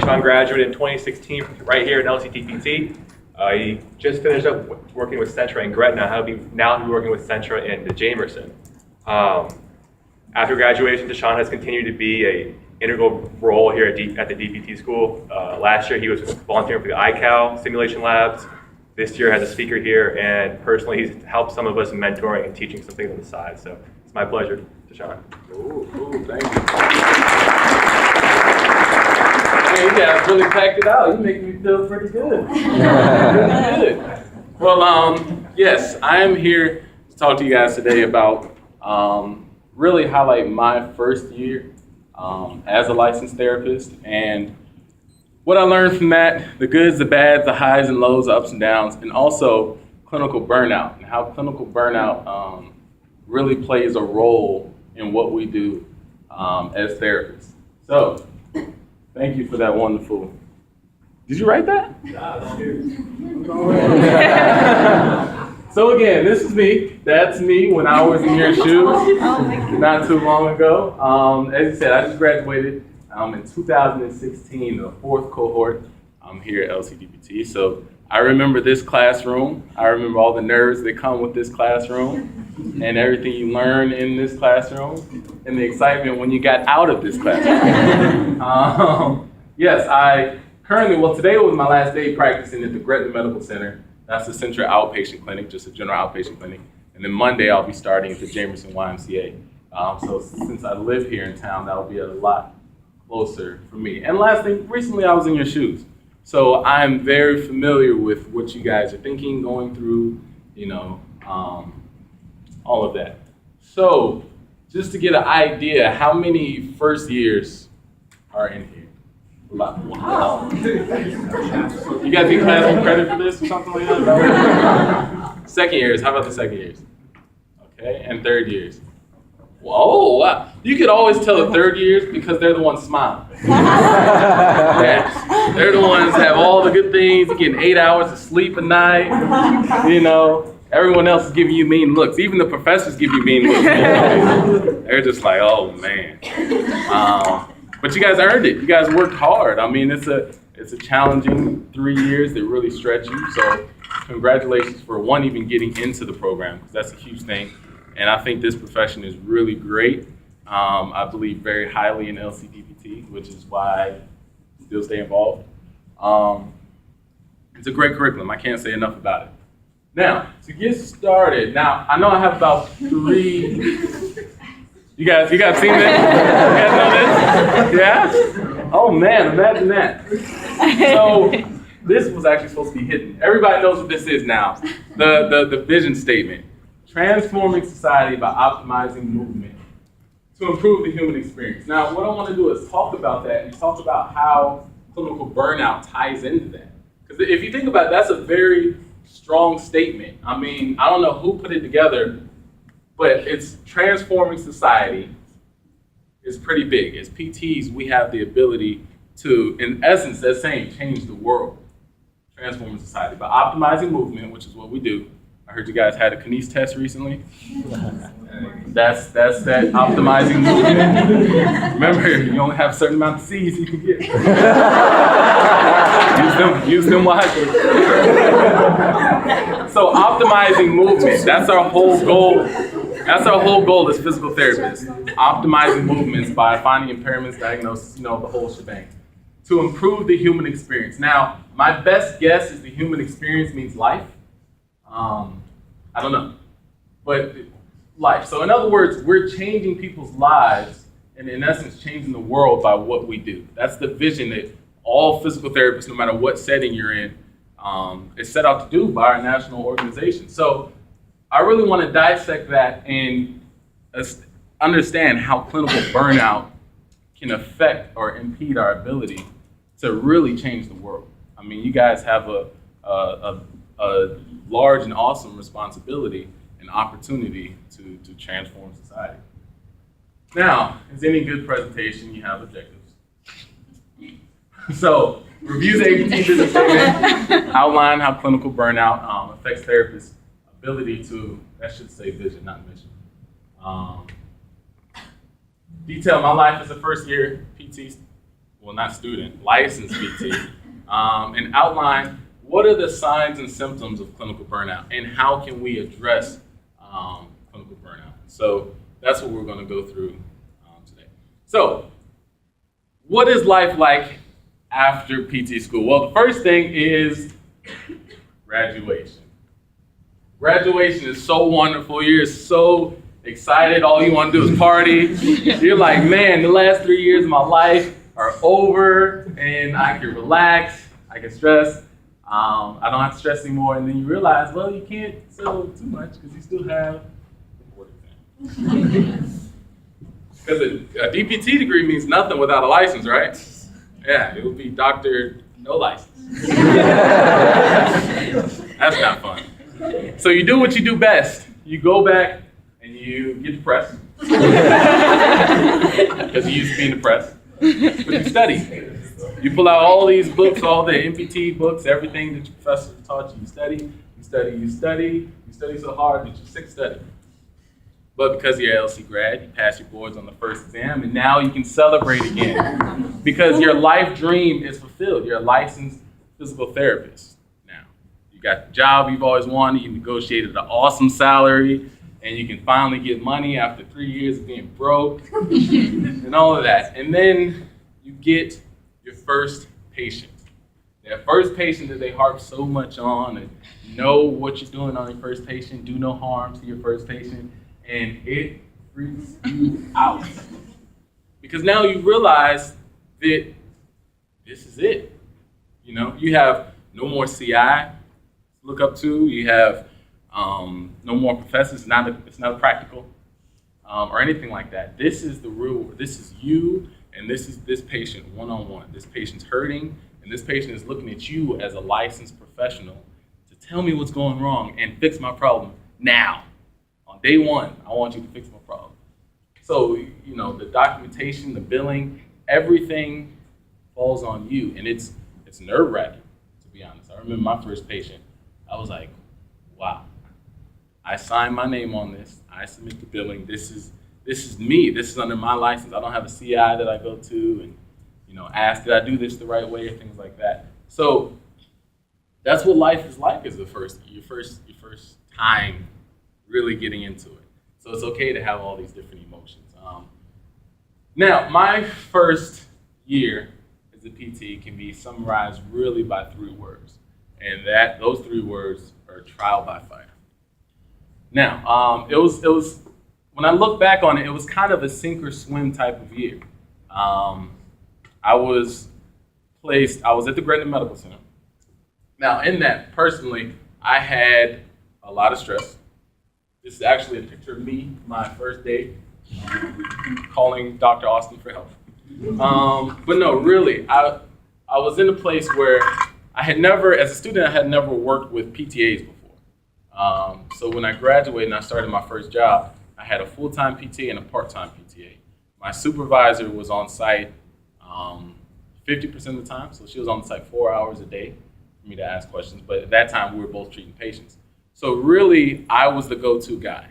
Sean graduated in 2016 right here at LCTPT. He just finished up working with Centra in Gretna. He'll be working with Centra in the Jamerson. After graduation, Deshaun has continued to be an integral role here at the DPT school. Last year, he was volunteering for the ICAL simulation labs. This year, as a speaker here, and personally, he's helped some of us in mentoring and teaching some things on the side. So it's my pleasure, Deshaun. Ooh, thank you. Hey, you guys really packed it out. You make me feel pretty good. Really good. Well, yes, I am here to talk to you guys today about really highlight my first year as a licensed therapist and what I learned from that, the goods, the bads, the highs and lows, the ups and downs, and also clinical burnout and how clinical burnout really plays a role in what we do as therapists. So, thank you for that wonderful. Did you write that? So again, this is me. That's me when I was in your shoes not too long ago. As you said, I just graduated in 2016, the fourth cohort here at LCDPT. So I remember this classroom. I remember all the nerves that come with this classroom and everything you learn in this classroom and the excitement when you got out of this classroom. Yes, I currently, today was my last day practicing at the Gretna Medical Center. That's the Central Outpatient Clinic, just a general outpatient clinic. And then Monday I'll be starting at the Jamerson YMCA. So since I live here in town, that'll be a lot closer for me. And last thing, recently I was in your shoes. So I'm very familiar with what you guys are thinking, going through, all of that. So just to get an idea, how many first years are in here? Wow. You guys get class credit for this or something like that? Second years, how about the second years? Okay, and third years. Whoa, wow. You could always tell the third years because they're the ones smiling. Yeah. They're the ones that have all the good things, you're getting 8 hours of sleep a night, Everyone else is giving you mean looks. Even the professors give you mean looks. They're just like, oh man. But you guys earned it. You guys worked hard. I mean, it's a challenging 3 years that really stretch you. So congratulations for one, even getting into the program, because that's a huge thing. And I think this profession is really great. I believe very highly in LCDPT, which is why I still stay involved. It's a great curriculum. I can't say enough about it. Now, to get started, I know I have about 3. You guys seen this? You guys know this? Yeah? Oh man, imagine that. So this was actually supposed to be hidden. Everybody knows what this is now. The vision statement. Transforming society by optimizing movement to improve the human experience. Now, what I want to do is talk about that and talk about how clinical burnout ties into that. Because if you think about it, that's a very strong statement. I mean, I don't know who put it together, but it's transforming society is pretty big. As PTs, we have the ability to, in essence, that's saying change the world, transforming society by optimizing movement, which is what we do. I heard you guys had a kines test recently. That's that optimizing movement. Remember, you only have a certain amount of C's you can get. use them wisely. So optimizing movement, that's our whole goal. That's our whole goal as physical therapists. Optimizing movements by finding impairments, diagnosis, the whole shebang. To improve the human experience. Now, my best guess is the human experience means life. I don't know, but life. So in other words, we're changing people's lives and in essence changing the world by what we do. That's the vision that all physical therapists, no matter what setting you're in, is set out to do by our national organization. So I really want to dissect that and understand how clinical burnout can affect or impede our ability to really change the world. I mean, you guys have a large and awesome responsibility and opportunity to transform society. Now, as any good presentation, you have objectives. So, review the APT business statement, outline how clinical burnout affects therapists' ability to, that should say vision, not mission. Detail my life as a first year PT. well, not student, licensed PT, and outline what are the signs and symptoms of clinical burnout and how can we address clinical burnout. So that's what we're going to go through today. So what is life like after PT school? Well, the first thing is graduation. Graduation is so wonderful. You're so excited. All you want to do is party. You're like, man, the last 3 years of my life are over and I can relax, I can stress. I don't have to stress anymore. And then you realize, well, you can't settle too much because you still have the board exam. Because a DPT degree means nothing without a license, right? Yeah, it would be doctor, no license. That's not fun. So you do what you do best. You go back and you get depressed. Because you used to be in the press. But you study. You pull out all these books, all the MPT books, everything that your professor taught you. You study, you study, you study. You study so hard that you're sick of studying. But because you're an LC grad, you pass your boards on the first exam, and now you can celebrate again. Because your life dream is fulfilled. You're a licensed physical therapist now. You got the job you've always wanted, you negotiated an awesome salary, and you can finally get money after 3 years of being broke, and all of that. And then you get your first patient. That first patient that they harp so much on, and know what you're doing on your first patient, do no harm to your first patient, and it freaks you out. Because now you realize that this is it. You know, you have no more CI to look up to. You have no more professors. It's not practical or anything like that. This is the real. This is you, and this is this patient one-on-one. This patient's hurting, and this patient is looking at you as a licensed professional to tell me what's going wrong and fix my problem now. On day one, I want you to fix my problem. So, you know, the documentation, the billing, everything falls on you, and it's nerve-wracking, to be honest. I remember my first patient. I was like, wow. I signed my name on this. I submit the billing. This is me. This is under my license. I don't have a CI that I go to and, you know, ask, did I do this the right way, or things like that. So that's what life is like as your first time really getting into it. So it's okay to have all these different emotions. Now, my first year as a PT can be summarized really by 3 words. And those 3 words are trial by fire. Now, it was when I look back on it, it was kind of a sink or swim type of year. I was at the Grad Medical Center. Now, in that, personally, I had a lot of stress. This is actually a picture of me, my first day, calling Dr. Austin for help. But no, really, I was in a place where I had never, as a student, I had never worked with PTAs before. So when I graduated and I started my first job, I had a full-time PTA and a part-time PTA. My supervisor was on site 50% of the time, so she was on site 4 hours a day for me to ask questions, but at that time we were both treating patients. So really, I was the go-to guy.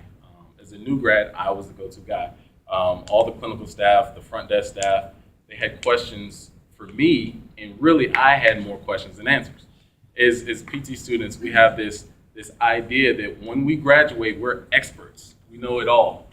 As a new grad, I was the go-to guy. All the clinical staff, the front desk staff, they had questions for me, and really I had more questions than answers. As PT students, we have this idea that when we graduate, we're experts. We know it all.